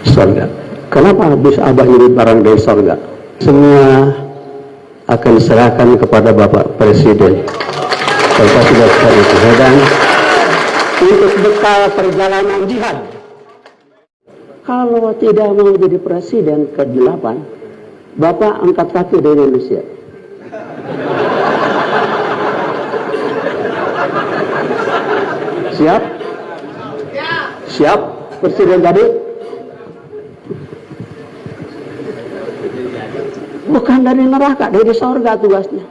Surga. Kenapa habis abah ini barang dari surga? Semua akan diserahkan kepada Bapak Presiden. Bapak sudah cari dan untuk bekal perjalanan jihad. Kalau tidak mau jadi presiden ke-8, Bapak angkat kaki dari Indonesia. Siap? Siap, presiden tadi? Bukan dari neraka, dari surga tugasnya.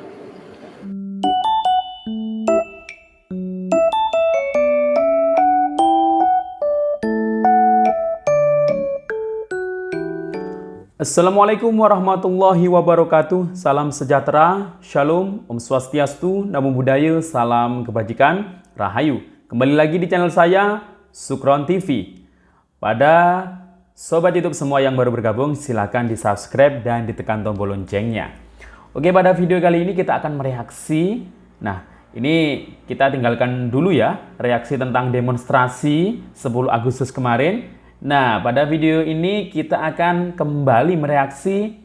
Assalamualaikum warahmatullahi wabarakatuh. Salam sejahtera, shalom, om swastiastu, namo buddhaya, salam kebajikan, rahayu. Kembali lagi di channel saya, Sukron TV. Pada sobat YouTube semua yang baru bergabung, silahkan di subscribe dan ditekan tombol loncengnya. Oke, pada video kali ini kita akan mereaksi. Nah, ini kita tinggalkan dulu ya, reaksi tentang demonstrasi 10 Agustus kemarin. Nah, pada video ini kita akan kembali mereaksi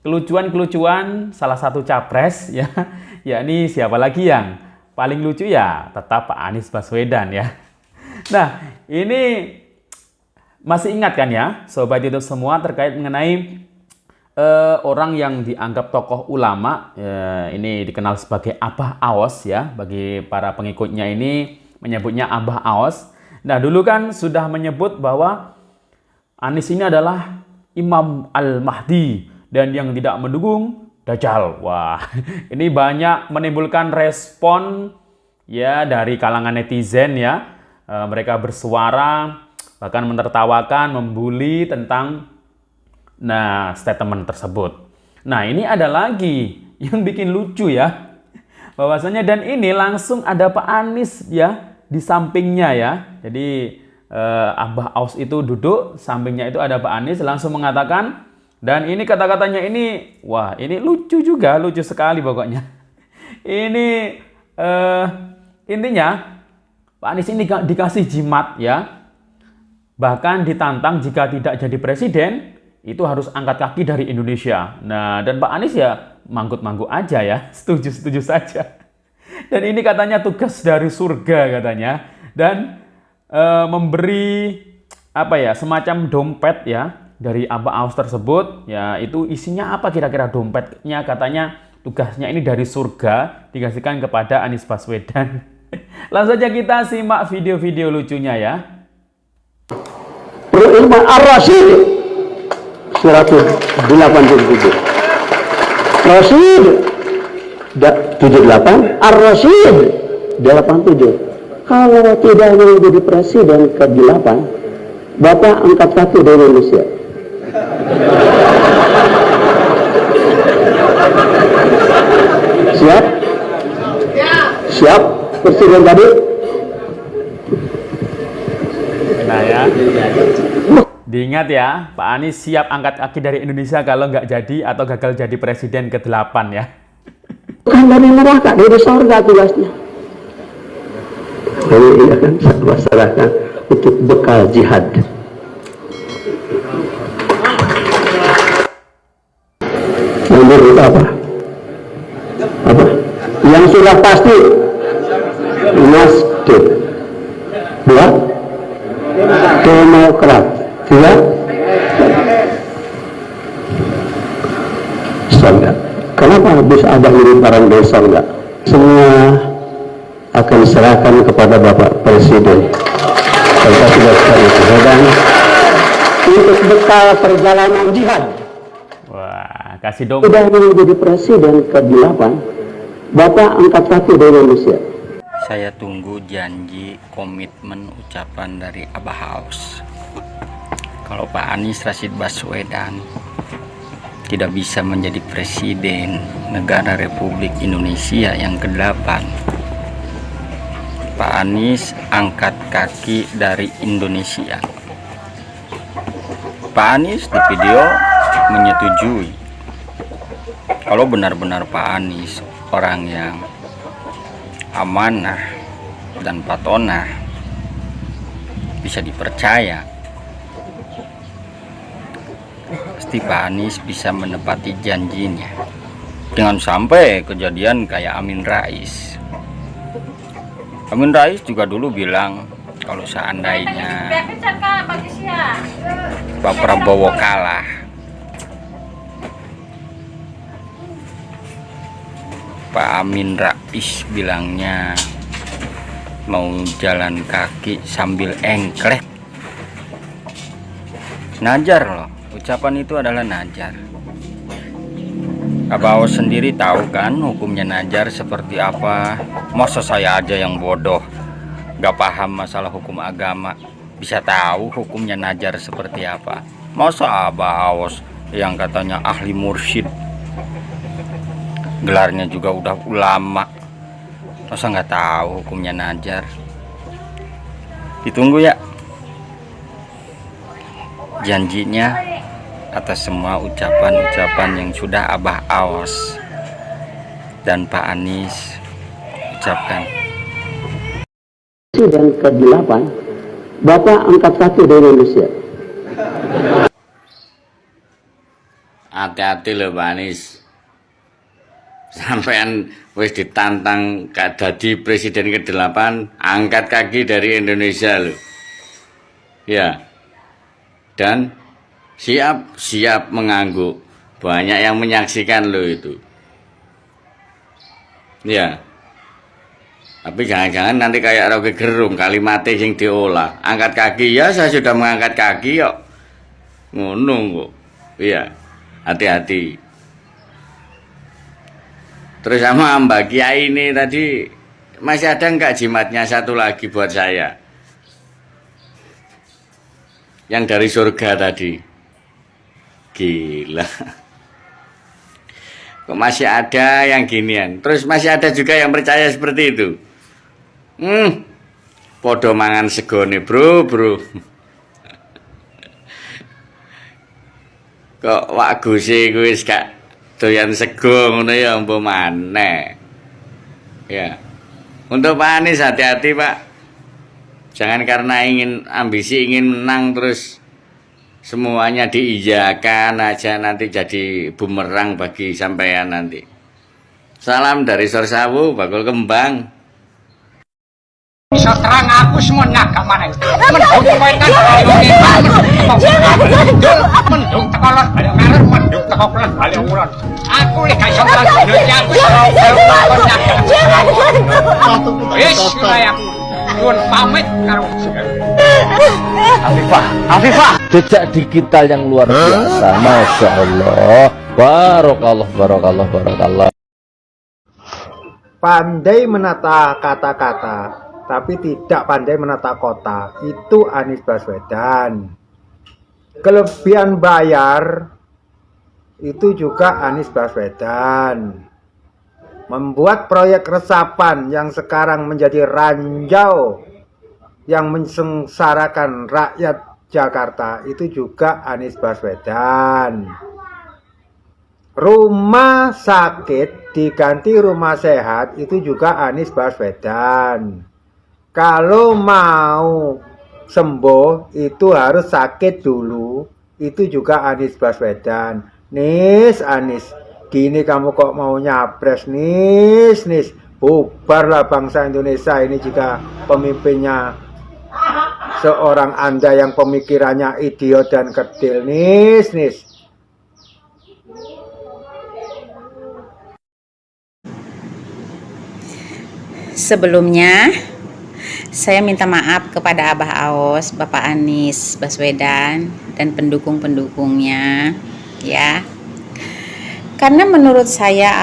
kelucuan-kelucuan salah satu capres ya. Yakni siapa lagi yang paling lucu ya? Tetap Pak Anies Baswedan ya. Nah, ini masih ingat kan ya, sobat YouTube semua terkait mengenai orang yang dianggap tokoh ulama, ini dikenal sebagai Abah Aos ya, bagi para pengikutnya ini menyebutnya Abah Aos. Nah, dulu kan sudah menyebut bahwa Anies ini adalah Imam Al-Mahdi dan yang tidak mendukung Dajjal. Wah, ini banyak menimbulkan respon ya dari kalangan netizen ya. Mereka bersuara, bahkan menertawakan, membuli tentang statement tersebut. Nah, ini ada lagi yang bikin lucu ya. Bahwasanya dan ini langsung ada Pak Anies ya di sampingnya ya. Jadi Abah Aos itu duduk, sampingnya itu ada Pak Anies, langsung mengatakan, dan ini kata-katanya ini, wah ini lucu juga, lucu sekali pokoknya. Ini intinya Pak Anies ini dikasih jimat ya, bahkan ditantang jika tidak jadi presiden, itu harus angkat kaki dari Indonesia. Nah, dan Pak Anies ya manggut-manggut aja ya, setuju-setuju saja. Dan ini katanya tugas dari surga katanya, dan memberi apa ya, semacam dompet ya dari Abah Aos tersebut ya. Itu isinya apa kira-kira dompetnya? Katanya tugasnya ini dari surga, dikasihkan kepada Anies Baswedan. Langsung saja kita simak video-video lucunya ya. Ilmu Ar-Rasyid 187 Rasyid 78, Ar-Rasyid 87. Kalau tidak mau jadi presiden ke-8, Bapak angkat kaki dari Indonesia. Siap? Siap, presiden tadi? Nah ya, diingat ya, Pak Anies siap angkat kaki dari Indonesia kalau nggak jadi atau gagal jadi presiden ke-8 ya. Bukan dari neraka, dari surga tugasnya. Ini akan saya masalahkan untuk bekal jihad. Nomor itu apa? Apa? Yang sudah pasti Nasdem. 2 Demokrat. 3 surga. Kenapa habis abah ini barang dari surga? Semua akan diserahkan kepada Bapak Presiden. Bapak sudah cari dan untuk bekal perjalanan jihad. Wah, kasih dompet. Sudah mau jadi presiden ke-8, Bapak angkat kaki dari Indonesia. Saya tunggu janji, komitmen, ucapan dari Abah Aos. Kalau Pak Anies Rashid Baswedan tidak bisa menjadi presiden negara Republik Indonesia yang ke-8, Pak Anies angkat kaki dari Indonesia. Pak Anies di video menyetujui kalau benar-benar Pak Anies orang yang amanah dan patonah, bisa dipercaya, pasti Pak Anies bisa menepati janjinya. Jangan sampai kejadian kayak Amin Rais. Amin Rais juga dulu bilang kalau seandainya Pak Prabowo kalah, Pak Amin Rais bilangnya mau jalan kaki sambil engklek. Najar loh, ucapan itu adalah najar. Abah Aos sendiri tahu kan hukumnya najar seperti apa. Masa saya aja yang bodoh, gak paham masalah hukum agama, bisa tahu hukumnya najar seperti apa? Masa Abah Aos yang katanya ahli mursyid, gelarnya juga udah ulama, masa nggak tahu hukumnya najar? Ditunggu ya janjinya atas semua ucapan-ucapan yang sudah Abah Aos dan Pak Anies ucapkan. Presiden ke-8, Bapak angkat kaki dari Indonesia. Hati-hati loh Pak Anies, sampean wis ditantang jadi presiden ke-8, angkat kaki dari Indonesia loh ya, dan siap mengangguk. Banyak yang menyaksikan loh itu ya. Tapi jangan-jangan nanti kayak Rocky Gerung kalimatnya yang diolah, angkat kaki. Ya saya sudah mengangkat kaki kok, ngono kok. Iya, hati-hati. Terus sama Mbak Kiai ini tadi, masih ada nggak jimatnya satu lagi buat saya? Yang dari surga tadi. Gila. Kok masih ada yang ginian? Terus masih ada juga yang percaya seperti itu. Podo mangan segone bro. Kok wak gusi kuwi gak doyan sego ngono ya mbok maneh. Ya. Untuk Pak Anies hati-hati Pak. Jangan karena ambisi ingin menang terus semuanya diiyakan aja, nanti jadi bumerang bagi sampean nanti. Salam dari Sorsawu, Bakul Kembang. Bisa terang aku semua naga mana mendung wetan mendung tekolot balik ngaret mendung tekolot balik ulon aku lek gak iso terang dunya aku wis kaya nyuwun pamit karo Afifah, jejak digital yang luar biasa, masya Allah, barakallah. Pandai menata kata-kata, tapi tidak pandai menata kota, itu Anies Baswedan. Kelebihan bayar, itu juga Anies Baswedan. Membuat proyek resapan yang sekarang menjadi ranjau, yang mensengsarakan rakyat Jakarta, itu juga Anies Baswedan. Rumah sakit diganti rumah sehat, itu juga Anies Baswedan. Kalau mau sembuh itu harus sakit dulu, itu juga Anies Baswedan. Anies, gini kamu kok mau nyapres nis, bubarlah bangsa Indonesia ini jika pemimpinnya seorang Anda yang pemikirannya idiot dan kerdil, nis. Sebelumnya saya minta maaf kepada Abah Aos, Bapak Anies Baswedan dan pendukung-pendukungnya ya. Karena menurut saya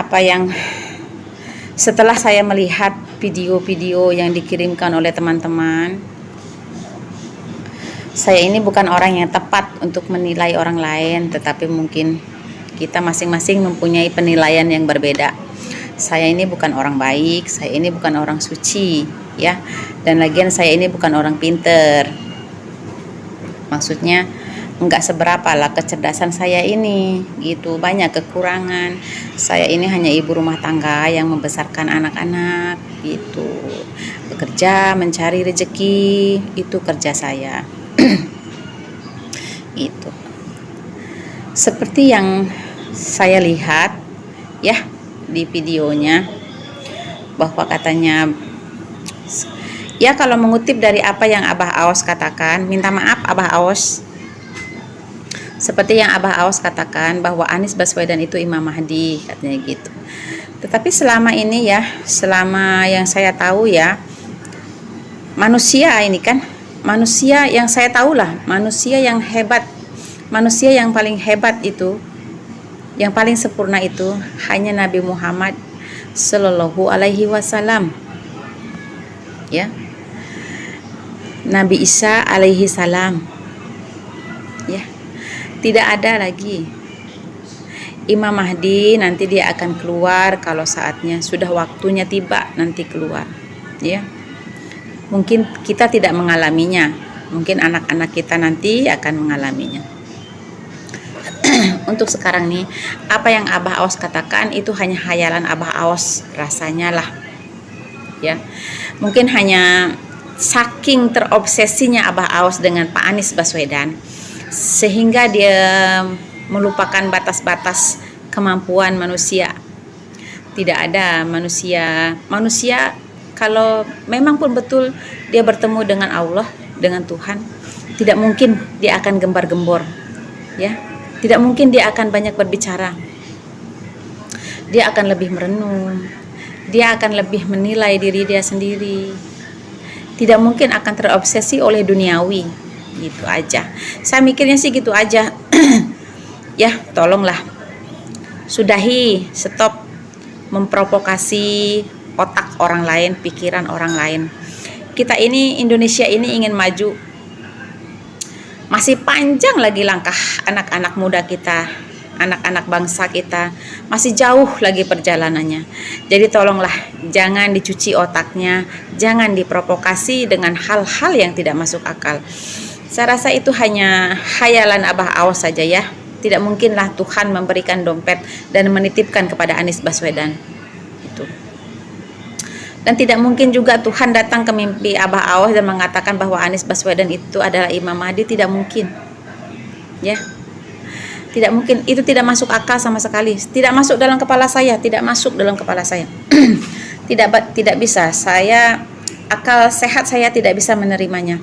setelah saya melihat video-video yang dikirimkan oleh teman-teman, saya ini bukan orang yang tepat untuk menilai orang lain, tetapi mungkin kita masing-masing mempunyai penilaian yang berbeda. Saya ini bukan orang baik, saya ini bukan orang suci, ya. Dan lagian saya ini bukan orang pinter. Maksudnya enggak seberapa lah kecerdasan saya ini, gitu. Banyak kekurangan. Saya ini hanya ibu rumah tangga yang membesarkan anak-anak, gitu. Bekerja, mencari rezeki, itu kerja saya. Itu. Seperti yang saya lihat ya di videonya, bahwa katanya, ya kalau mengutip dari apa yang Abah Aos katakan, minta maaf Abah Aos, seperti yang Abah Aos katakan bahwa Anies Baswedan itu Imam Mahdi, katanya gitu. Tetapi selama ini ya, selama yang saya tahu ya, manusia ini kan, manusia yang saya tahu lah, manusia yang hebat, manusia yang paling hebat itu, yang paling sempurna itu hanya Nabi Muhammad Sallallahu Alaihi Wasallam, ya, Nabi Isa alaihi salam, ya, tidak ada lagi. Imam Mahdi nanti dia akan keluar kalau saatnya sudah waktunya tiba, nanti keluar, ya. Mungkin kita tidak mengalaminya, mungkin anak-anak kita nanti akan mengalaminya. Untuk sekarang nih, apa yang Abah Aos katakan itu hanya hayalan Abah Aos rasanya lah, ya. Mungkin hanya saking terobsesinya Abah Aos dengan Pak Anies Baswedan sehingga dia melupakan batas-batas kemampuan manusia. Tidak ada manusia kalau memang pun betul dia bertemu dengan Allah, dengan Tuhan, tidak mungkin dia akan gembar-gembor, ya. Tidak mungkin dia akan banyak berbicara. Dia akan lebih merenung. Dia akan lebih menilai diri dia sendiri. Tidak mungkin akan terobsesi oleh duniawi. Gitu aja. Saya mikirnya sih gitu aja. Ya, tolonglah. Sudahi, stop memprovokasi otak orang lain, pikiran orang lain. Kita ini, Indonesia ini ingin maju. Masih panjang lagi langkah anak-anak muda kita, anak-anak bangsa kita, masih jauh lagi perjalanannya. Jadi tolonglah jangan dicuci otaknya, jangan diprovokasi dengan hal-hal yang tidak masuk akal. Saya rasa itu hanya khayalan Abah Aos saja ya. Tidak mungkinlah Tuhan memberikan dompet dan menitipkan kepada Anies Baswedan. Itu. Dan tidak mungkin juga Tuhan datang ke mimpi Abah Aos dan mengatakan bahwa Anies Baswedan itu adalah Imam Mahdi. Tidak mungkin. Ya. Tidak mungkin, itu tidak masuk akal sama sekali. Tidak masuk dalam kepala saya, tidak masuk dalam kepala saya. Tidak bisa. Saya, akal sehat saya tidak bisa menerimanya.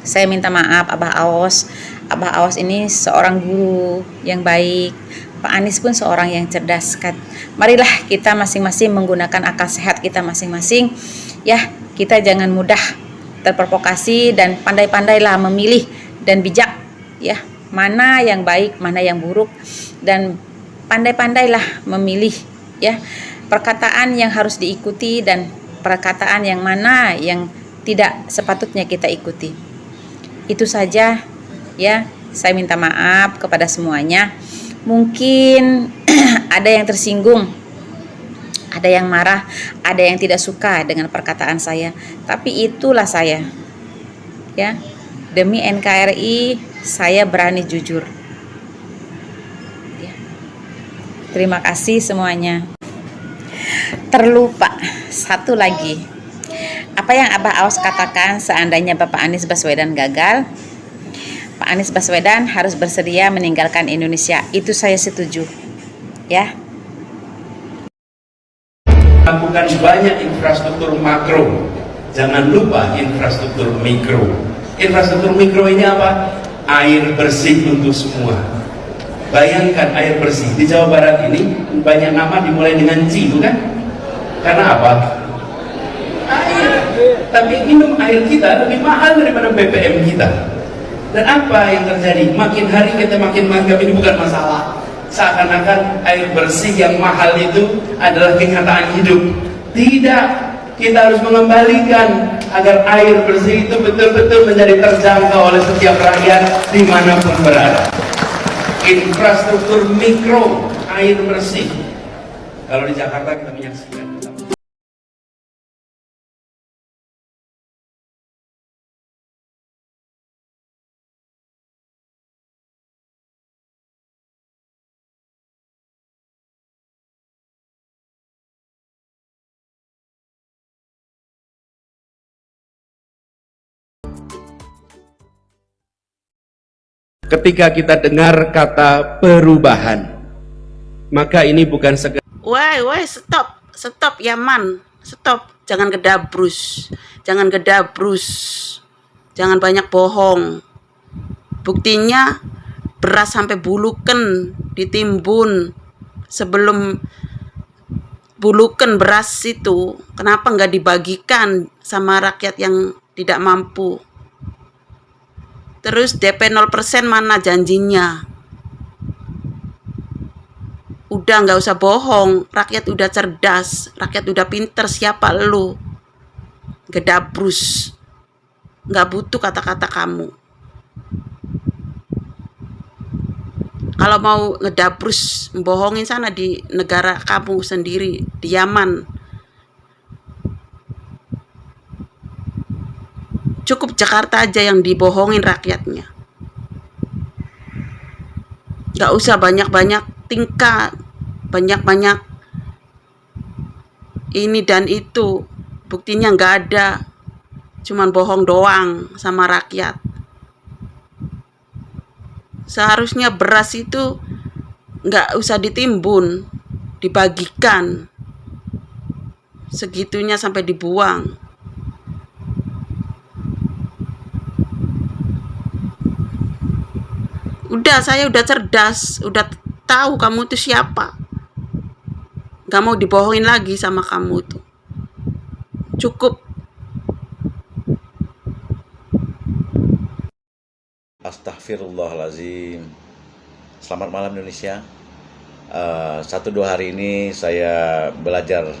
Saya minta maaf Abah Aos. Abah Aos ini seorang guru yang baik. Pak Anies pun seorang yang cerdas. Marilah kita masing-masing menggunakan akal sehat kita masing-masing. Ya, kita jangan mudah terprovokasi dan pandai-pandailah memilih dan bijak, ya. Mana yang baik, mana yang buruk, dan pandai-pandailah memilih, ya, perkataan yang harus diikuti dan perkataan yang mana yang tidak sepatutnya kita ikuti. Itu saja, ya. Saya minta maaf kepada semuanya. Mungkin ada yang tersinggung, ada yang marah, ada yang tidak suka dengan perkataan saya, tapi itulah saya, ya. Demi NKRI saya berani jujur, ya. Terima kasih semuanya. Terlupa satu lagi, apa yang Abah Aos katakan, seandainya Bapak Anies Baswedan gagal, Pak Anies Baswedan harus bersedia meninggalkan Indonesia. Itu saya setuju, ya. Lakukan banyak infrastruktur makro, jangan lupa infrastruktur mikro. Infrastruktur mikro ini apa? Air bersih untuk semua. Bayangkan air bersih di Jawa Barat ini banyak nama dimulai dengan C, bukan? Karena apa? Air. Tapi minum air kita lebih mahal daripada BBM kita. Dan apa yang terjadi? Makin hari kita makin menganggap ini bukan masalah. Seakan-akan air bersih yang mahal itu adalah kenyataan hidup. Tidak. Kita harus mengembalikan agar air bersih itu betul-betul menjadi terjangkau oleh setiap rakyat dimanapun berada. Infrastruktur mikro air bersih. Kalau di Jakarta kita menyaksikan Ketika kita dengar kata perubahan, maka ini bukan sekedar Woi, stop Yaman, stop, jangan gedabrus, jangan banyak bohong. Buktinya beras sampai buluken ditimbun. Sebelum buluken beras itu, kenapa nggak dibagikan sama rakyat yang tidak mampu? Terus DP 0% mana janjinya? Udah nggak usah bohong, rakyat udah cerdas, rakyat udah pinter, siapa lu? Gedabrus, nggak butuh kata-kata kamu. Kalau mau ngedabrus, bohongin sana di negara kamu sendiri, di Yaman. Cukup Jakarta aja yang dibohongin rakyatnya. Nggak usah banyak-banyak tingkah, banyak-banyak ini dan itu. Buktinya nggak ada, cuman bohong doang sama rakyat. Seharusnya beras itu nggak usah ditimbun, dibagikan. Segitunya sampai dibuang. Udah, saya udah cerdas, udah tahu kamu itu siapa. Gak mau dibohongin lagi sama kamu tuh. Cukup. Astagfirullahaladzim. Selamat malam Indonesia. 1-2 hari ini saya belajar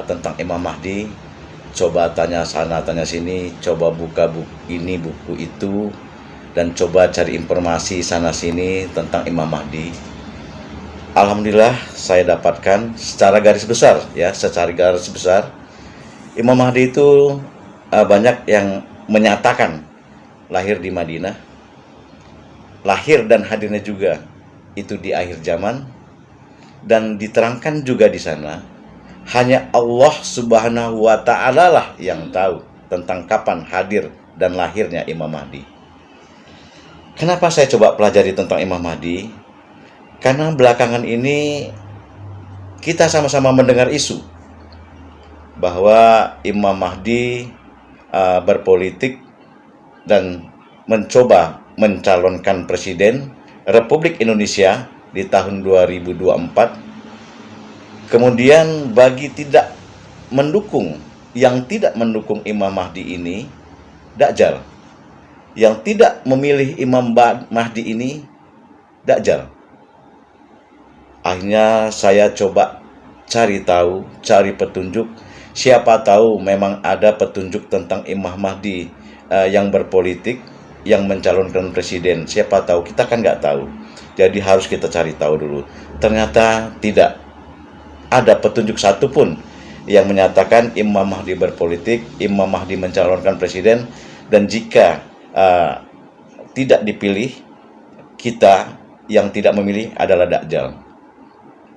tentang Imam Mahdi. Coba tanya sana, tanya sini, coba buka buku ini, buku itu, dan coba cari informasi sana sini tentang Imam Mahdi. Alhamdulillah saya dapatkan secara garis besar, Imam Mahdi itu banyak yang menyatakan lahir di Madinah, lahir dan hadirnya juga itu di akhir zaman, dan diterangkan juga di sana hanya Allah Subhanahu wa Ta'ala lah yang tahu tentang kapan hadir dan lahirnya Imam Mahdi. Kenapa saya coba pelajari tentang Imam Mahdi? Karena belakangan ini kita sama-sama mendengar isu bahwa Imam Mahdi berpolitik dan mencoba mencalonkan Presiden Republik Indonesia di tahun 2024. Kemudian bagi yang tidak mendukung Imam Mahdi ini, Dajjal. Yang tidak memilih Imam Mahdi ini, Dajjal. Akhirnya saya coba cari tahu, cari petunjuk. Siapa tahu memang ada petunjuk tentang Imam Mahdi yang berpolitik, yang mencalonkan presiden. Siapa tahu, kita kan nggak tahu. Jadi harus kita cari tahu dulu. Ternyata tidak ada petunjuk satupun yang menyatakan Imam Mahdi berpolitik, Imam Mahdi mencalonkan presiden, dan jika tidak dipilih, kita yang tidak memilih adalah Dajjal.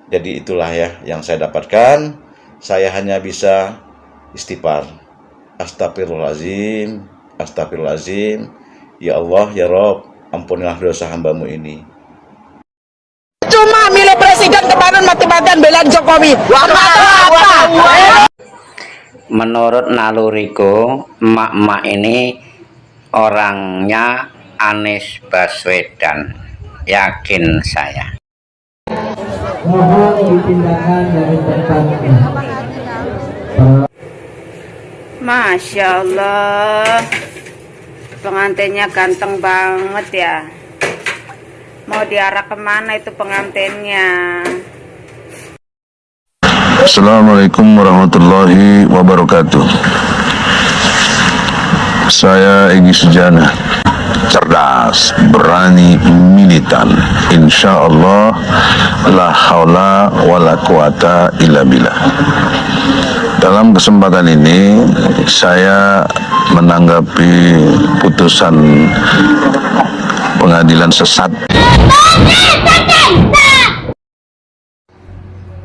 Jadi itulah ya yang saya dapatkan. Saya hanya bisa istighfar. Astagfirullahaladzim, astagfirullahaladzim. Ya Allah, ya Rob, ampunilah dosa hambamu ini. Cuma milih presiden kemarin mati-matian belain Jokowi. Menurut naluriku, emak-emak ini orangnya Anies Baswedan, yakin saya. Mohon dipindahkan dari tempatnya. Masya Allah, pengantinnya ganteng banget ya. Mau diarah kemana itu pengantinnya? Assalamualaikum warahmatullahi wabarakatuh. Saya Egy Sujana, cerdas, berani, militan. Insya Allah, la haula wa la quwata illa billah. Dalam kesempatan ini, saya menanggapi putusan pengadilan sesat.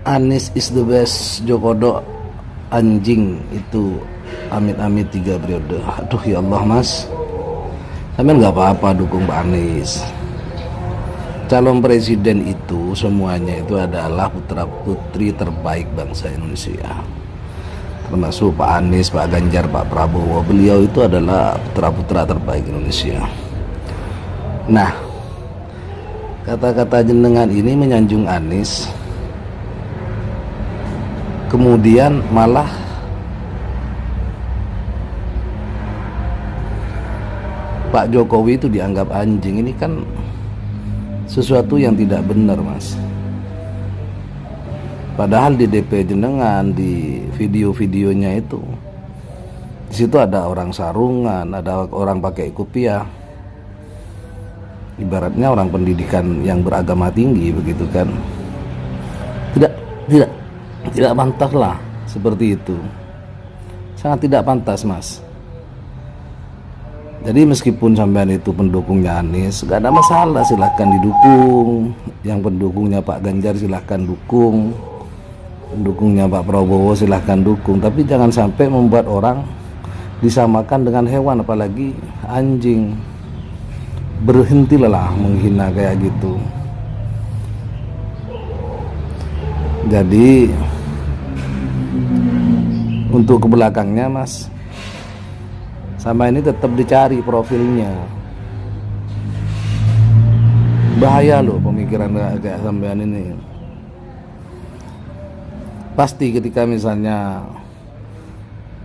Anies is the best, Jokodo anjing itu, amit-amit 3 periode. Aduh ya Allah mas, Tapi nggak apa-apa dukung Pak Anies. Calon presiden itu semuanya itu adalah putra-putri terbaik bangsa Indonesia. Termasuk Pak Anies, Pak Ganjar, Pak Prabowo. Beliau itu adalah putra-putra terbaik Indonesia. Nah, kata-kata jenengan ini menyanjung Anies, kemudian malah Pak Jokowi itu dianggap anjing. Ini kan sesuatu yang tidak benar, Mas. Padahal di DP jenengan, di video-videonya itu, di situ ada orang sarungan, ada orang pakai kopiah, ibaratnya orang pendidikan yang beragama tinggi begitu kan. Tidak pantas lah seperti itu. Sangat tidak pantas, Mas. Jadi meskipun sampean itu pendukungnya Anies, gak ada masalah, silahkan didukung. Yang pendukungnya Pak Ganjar silahkan dukung, pendukungnya Pak Prabowo silahkan dukung. Tapi jangan sampai membuat orang disamakan dengan hewan, apalagi anjing. Berhentilah menghina kayak gitu. Jadi untuk ke belakangnya, Mas, sama ini tetap dicari profilnya. Bahaya loh pemikiran kayak sampean ini. Pasti ketika misalnya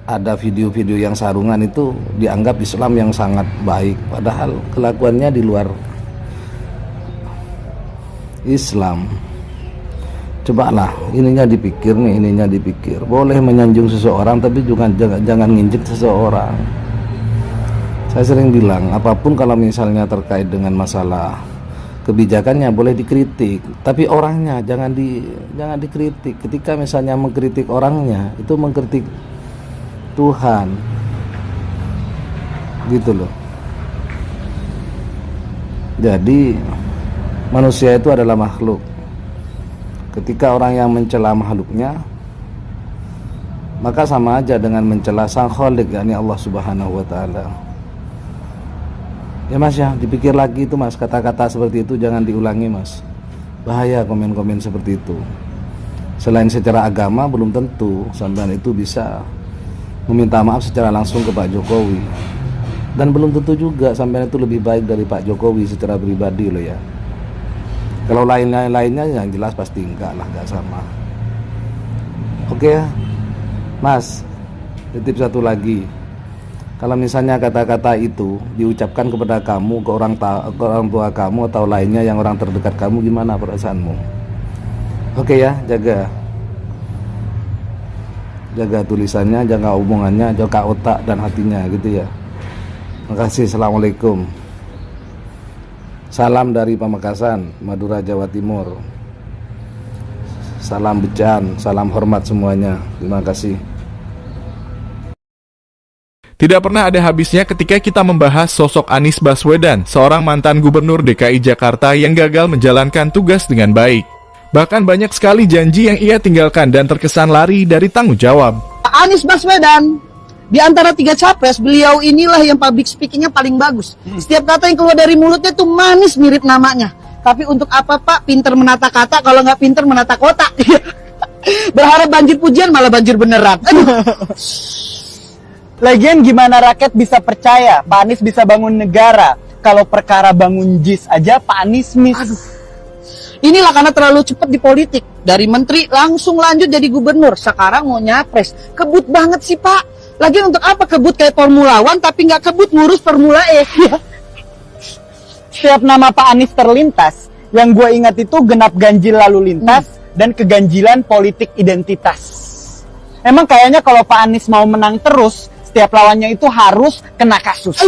ada video-video yang sarungan itu dianggap Islam yang sangat baik, padahal kelakuannya di luar Islam. Cobalah ininya dipikir nih, ininya dipikir. Boleh menyanjung seseorang tapi juga jangan nginjek seseorang. Saya sering bilang, apapun kalau misalnya terkait dengan masalah kebijakannya boleh dikritik, tapi orangnya jangan dikritik. Ketika misalnya mengkritik orangnya, itu mengkritik Tuhan. Gitu loh. Jadi manusia itu adalah makhluk. Ketika orang yang mencela makhluknya, maka sama aja dengan mencela Sang Khalik, yakni Allah Subhanahu wa taala. Ya Mas ya, dipikir lagi itu Mas, kata-kata seperti itu jangan diulangi Mas. Bahaya komen-komen seperti itu. Selain secara agama, belum tentu sampean itu bisa meminta maaf secara langsung ke Pak Jokowi. Dan belum tentu juga sampean itu lebih baik dari Pak Jokowi secara pribadi loh ya. Kalau lainnya yang jelas pasti enggak lah, enggak sama. Oke ya Mas, titip satu lagi. Kalau misalnya kata-kata itu diucapkan kepada kamu, ke orang tua kamu atau lainnya yang orang terdekat kamu, gimana perasaanmu? Oke ya, jaga tulisannya, jaga omongannya, jaga otak dan hatinya gitu ya. Makasih. Assalamualaikum. Salam dari Pamekasan, Madura, Jawa Timur. Salam becan, salam hormat semuanya. Terima kasih. Tidak pernah ada habisnya ketika kita membahas sosok Anies Baswedan, seorang mantan gubernur DKI Jakarta yang gagal menjalankan tugas dengan baik. Bahkan banyak sekali janji yang ia tinggalkan dan terkesan lari dari tanggung jawab. Anies Baswedan, di antara 3 capres, beliau inilah yang public speakingnya paling bagus. Setiap kata yang keluar dari mulutnya tuh manis mirip namanya. Tapi untuk apa Pak pinter menata kata kalau nggak pinter menata kota? Berharap banjir pujian malah banjir beneran. Lagian gimana rakyat bisa percaya Pak Anies bisa bangun negara kalau perkara bangun JIS aja Pak Anies miss. Aduh. Inilah karena terlalu cepat di politik. Dari menteri langsung lanjut jadi gubernur. Sekarang mau nyapres. Kebut banget sih Pak. Lagian untuk apa kebut kayak Formula One tapi nggak kebut ngurus Formula E? Setiap nama Pak Anies terlintas, yang gue ingat itu genap ganjil lalu lintas dan keganjilan politik identitas. Emang kayaknya kalau Pak Anies mau menang terus, setiap lawannya itu harus kena kasus.